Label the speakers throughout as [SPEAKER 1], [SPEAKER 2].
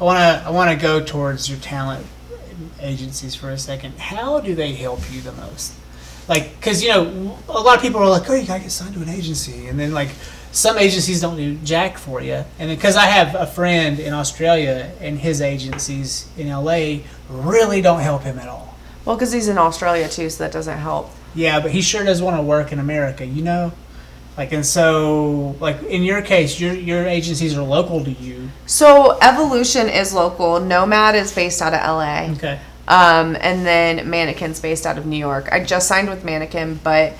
[SPEAKER 1] I wanna go towards your talent agencies for a second. How do they help you the most? Like, because a lot of people are like, oh, you gotta get signed to an agency, and then like some agencies don't do jack for you. And because I have a friend in Australia, and his agencies in LA really don't help him at all.
[SPEAKER 2] Well, because he's in Australia too, so that doesn't help.
[SPEAKER 1] Yeah, but he sure does want to work in America, Like, and so, like, in your case, your agencies are local to you.
[SPEAKER 2] So Evolution is local. Nomad is based out of LA.
[SPEAKER 1] Okay.
[SPEAKER 2] And then Mannequin's based out of New York. I just signed with Mannequin, but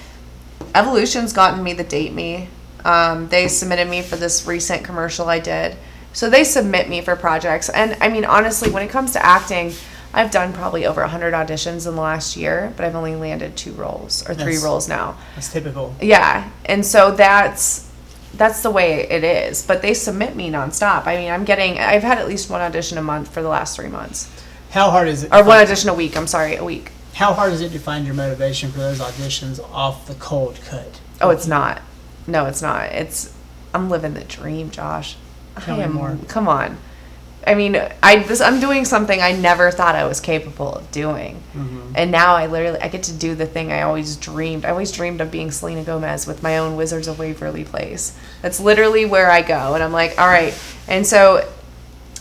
[SPEAKER 2] Evolution's gotten me the Date Me. They submitted me for this recent commercial I did. So they submit me for projects. And I mean, honestly, when it comes to acting, I've done probably over 100 auditions in the last year, but I've only landed 2 roles or 3 roles now.
[SPEAKER 1] That's typical.
[SPEAKER 2] Yeah. And so that's the way it is. But they submit me nonstop. I mean, I've had at least 1 audition a month for the last 3 months.
[SPEAKER 1] How hard is it?
[SPEAKER 2] Or 1 audition a week. I'm sorry, a week.
[SPEAKER 1] How hard is it to find your motivation for those auditions off the cold cut?
[SPEAKER 2] Oh, it's not. No, it's not. I'm living the dream, Josh.
[SPEAKER 1] Tell me more.
[SPEAKER 2] Come on. I mean, I'm doing something I never thought I was capable of doing. Mm-hmm. And now I get to do the thing I always dreamed. I always dreamed of being Selena Gomez with my own Wizards of Waverly Place. That's literally where I go. And I'm like, all right. And so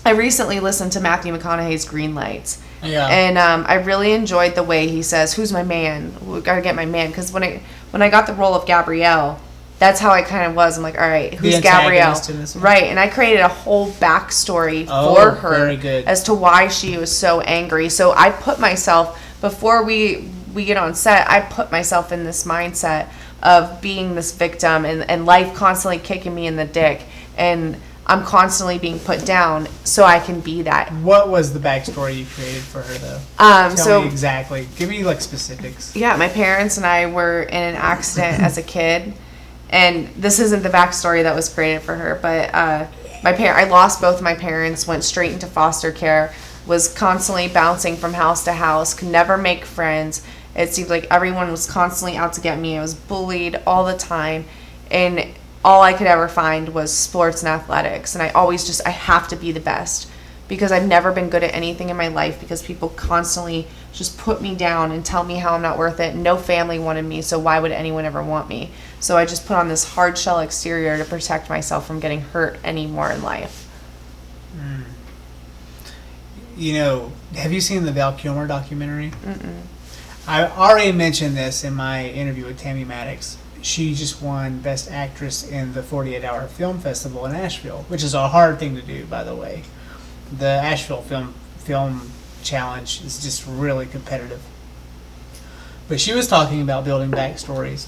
[SPEAKER 2] I recently listened to Matthew McConaughey's Green Lights.
[SPEAKER 1] Yeah.
[SPEAKER 2] And I really enjoyed the way he says, who's my man? We got to get my man. Because when I got the role of Gabrielle, that's how I kind of was. I'm like, all right, who's Gabrielle? Right, and I created a whole backstory for her
[SPEAKER 1] very good.
[SPEAKER 2] As to why she was so angry. So I put myself, before we get on set, I put myself in this mindset of being this victim and life constantly kicking me in the dick. And I'm constantly being put down so I can be that.
[SPEAKER 1] What was the backstory you created for her, though? Tell me exactly. Give me, like, specifics.
[SPEAKER 2] Yeah, my parents and I were in an accident as a kid. And this isn't the backstory that was created for her, but I lost both my parents, went straight into foster care, was constantly bouncing from house to house, could never make friends. It seemed like everyone was constantly out to get me. I was bullied all the time, and all I could ever find was sports and athletics. And I have to be the best, because I've never been good at anything in my life, because people constantly just put me down and tell me how I'm not worth it. No family wanted me, so why would anyone ever want me? So I just put on this hard shell exterior to protect myself from getting hurt anymore in life.
[SPEAKER 1] Have you seen the Val Kilmer documentary? Mm-mm. I already mentioned this in my interview with Tammy Maddox. She just won Best Actress in the 48-Hour Film Festival in Asheville, which is a hard thing to do, by the way. The Asheville Film Challenge is just really competitive. But she was talking about building backstories.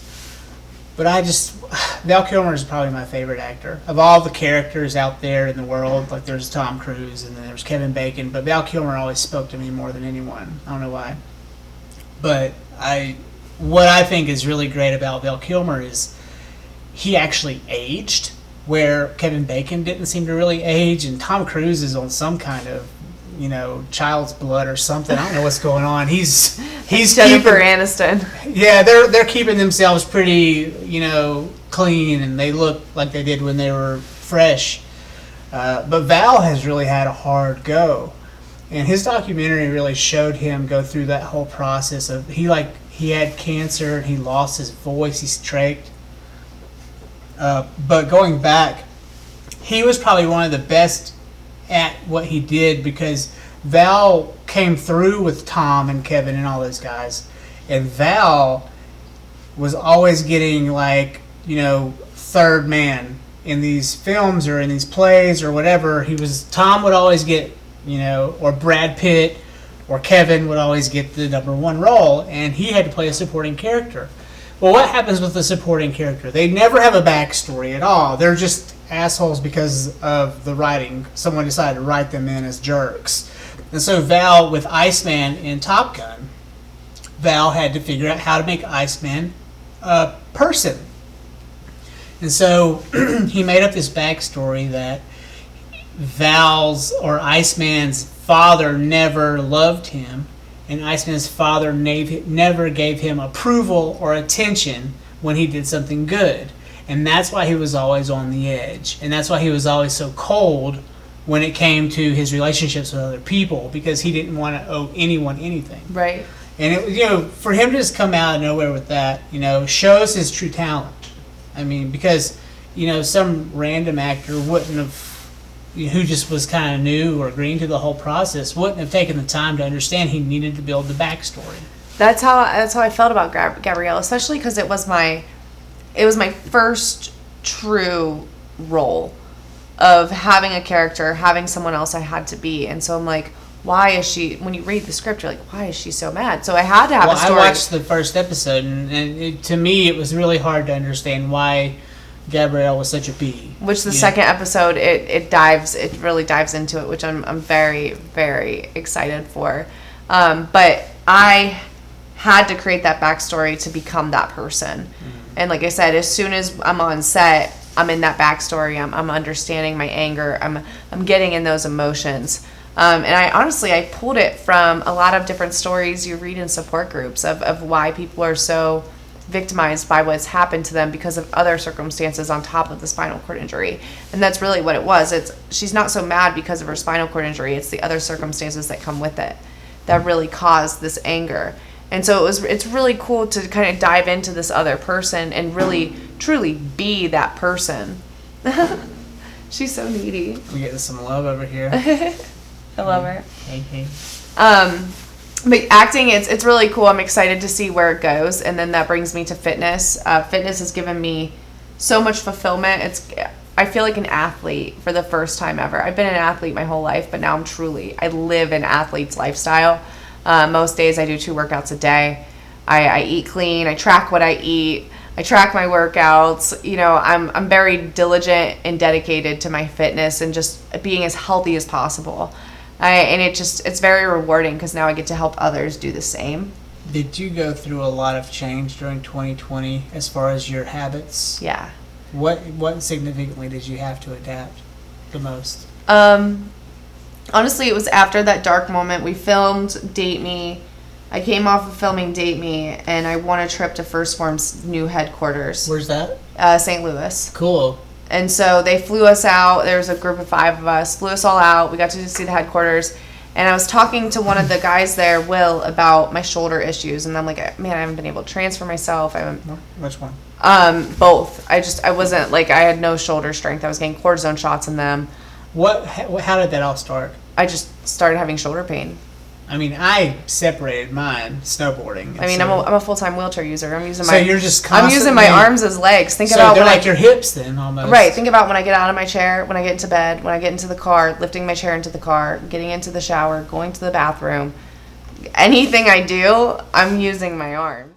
[SPEAKER 1] But Val Kilmer is probably my favorite actor. Of all the characters out there in the world, like there's Tom Cruise and then there's Kevin Bacon, but Val Kilmer always spoke to me more than anyone. I don't know why. But what I think is really great about Val Kilmer is he actually aged, where Kevin Bacon didn't seem to really age, and Tom Cruise is on some kind of, child's blood or something. I don't know what's going on. He's
[SPEAKER 2] Jennifer Aniston.
[SPEAKER 1] Yeah, they're keeping themselves pretty, clean, and they look like they did when they were fresh. But Val has really had a hard go, and his documentary really showed him go through that whole process of he had cancer and he lost his voice, he's trached. But going back, he was probably one of the best at what he did, because Val came through with Tom and Kevin and all those guys, and Val was always getting third man in these films or in these plays or whatever. Tom would always get, or Brad Pitt or Kevin would always get the number 1 role, and he had to play a supporting character. Well, what happens with the supporting character? They never have a backstory at all. They're just assholes because of the writing. Someone decided to write them in as jerks. And so Val, with Iceman in Top Gun, Val had to figure out how to make Iceman a person. And so he made up this backstory that Iceman's father never loved him, and Iceman's father never gave him approval or attention when he did something good. And that's why he was always on the edge. And that's why he was always so cold when it came to his relationships with other people because he didn't want to owe anyone anything.
[SPEAKER 2] Right.
[SPEAKER 1] And for him to just come out of nowhere with that, shows his true talent. I mean, because some random actor wouldn't have, who just was kind of new or green to the whole process, wouldn't have taken the time to understand he needed to build the backstory.
[SPEAKER 2] That's how I felt about Gabrielle, especially because it was my first true role of having a character, having someone else I had to be, and so I'm like, why is she? When you read the script, you're like, why is she so mad? So I had to have a story.
[SPEAKER 1] I watched the first episode, and to me, it was really hard to understand why Gabrielle was such a bee.
[SPEAKER 2] Which the second episode, it really dives into it, which I'm very, very excited for. But I had to create that backstory to become that person. Mm-hmm. And like I said, as soon as I'm on set, I'm in that backstory. I'm understanding my anger. I'm getting in those emotions. And I pulled it from a lot of different stories you read in support groups of why people are so victimized by what's happened to them because of other circumstances on top of the spinal cord injury. And that's really what it was. She's not so mad because of her spinal cord injury. It's the other circumstances that come with it that really caused this anger. And so it's really cool to kind of dive into this other person and really truly be that person. She's so needy.
[SPEAKER 1] We get some love over here.
[SPEAKER 2] I love her.
[SPEAKER 1] Hey.
[SPEAKER 2] But acting, it's really cool. I'm excited to see where it goes, and then that brings me to fitness. Fitness has given me so much fulfillment. I feel like an athlete for the first time ever. I've been an athlete my whole life, but now I live an athlete's lifestyle. Most days I do 2 workouts a day. I eat clean. I track what I eat. I track my workouts. I'm very diligent and dedicated to my fitness and just being as healthy as possible. And it's very rewarding because now I get to help others do the same.
[SPEAKER 1] Did you go through a lot of change during 2020 as far as your habits?
[SPEAKER 2] Yeah.
[SPEAKER 1] What significantly did you have to adapt the most?
[SPEAKER 2] Honestly, it was after that dark moment. We filmed Date Me. I came off of filming Date Me, and I won a trip to First Form's new headquarters.
[SPEAKER 1] Where's that?
[SPEAKER 2] St. Louis.
[SPEAKER 1] Cool.
[SPEAKER 2] And so they flew us out. There was a group of 5 of us, flew us all out. We got to see the headquarters. And I was talking to one of the guys there, Will, about my shoulder issues. And I'm like, man, I haven't been able to transfer myself.
[SPEAKER 1] Which one?
[SPEAKER 2] Both. I wasn't, I had no shoulder strength. I was getting cortisone shots in them.
[SPEAKER 1] How did that all start?
[SPEAKER 2] I just started having shoulder pain.
[SPEAKER 1] I mean, I separated mine snowboarding.
[SPEAKER 2] I mean, I'm a full-time wheelchair user. I'm using
[SPEAKER 1] you're just
[SPEAKER 2] I'm using my arms as legs.
[SPEAKER 1] They're like your hips then, almost.
[SPEAKER 2] Right. Think about when I get out of my chair, when I get into bed, when I get into the car, lifting my chair into the car, getting into the shower, going to the bathroom. Anything I do, I'm using my arms.